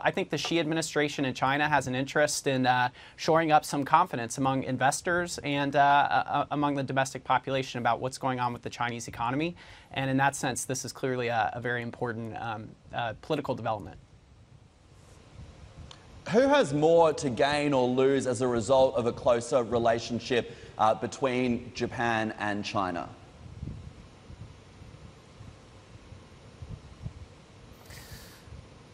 I think the Xi administration in China has an interest in shoring up some confidence among investors and among the domestic population about what's going on with the Chinese economy. And in that sense, this is clearly a very important political development. Who has more to gain or lose as a result of a closer relationship between Japan and China?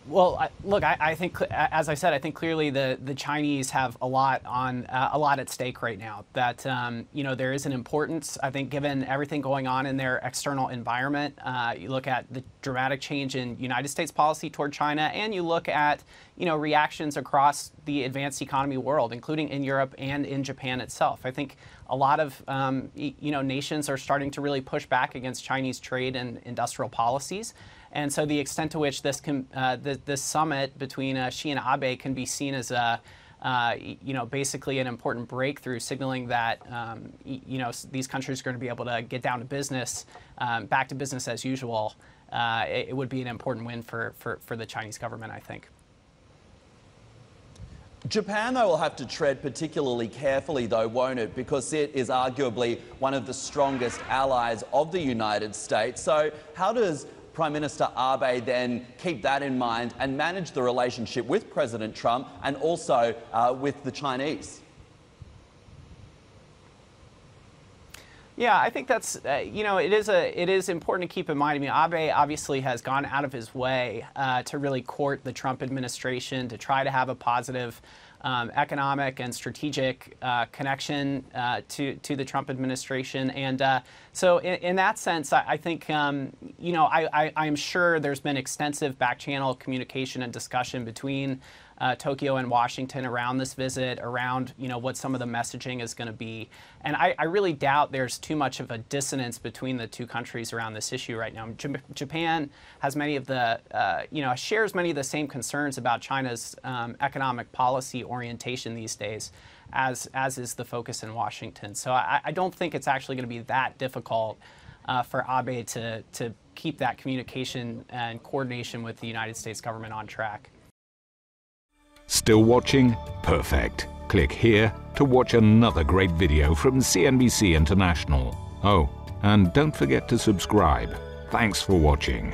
Well, look, I think, as I said, I think clearly the Chinese have a lot at stake right now. That you know, there is an importance, I think, given everything going on in their external environment. You look at the dramatic change in United States policy toward China, and you look at, you know, reactions across the advanced economy world, including in Europe and in Japan itself. I think a lot of you know, nations are starting to really push back against Chinese trade and industrial policies. And so the extent to which this this summit between Xi and Abe can be seen as a, you know, basically an important breakthrough, signaling that, you know, these countries are going to be able to get down to business, back to business as usual, it would be an important win for the Chinese government, I think. Japan, though, will have to tread particularly carefully, though, won't it? Because it is arguably one of the strongest allies of the United States. So how does Prime Minister Abe then keep that in mind and manage the relationship with President Trump and also with the Chinese? Yeah, I think that's, you know, it is important to keep in mind. I mean, Abe obviously has gone out of his way to really court the Trump administration, to try to have a positive economic and strategic connection to the Trump administration. And so in that sense, I think, you know, I'm sure there's been extensive back-channel communication and discussion between Tokyo and Washington around this visit, around, you know, what some of the messaging is going to be. And I really doubt there's too much of a dissonance between the two countries around this issue right now. Japan has many of the, you know, shares many of the same concerns about China's economic policy orientation these days, as is the focus in Washington. So I don't think it's actually going to be that difficult for Abe to keep that communication and coordination with the United States government on track. Still watching? Perfect. Click here to watch another great video from CNBC International. Oh, and don't forget to subscribe. Thanks for watching.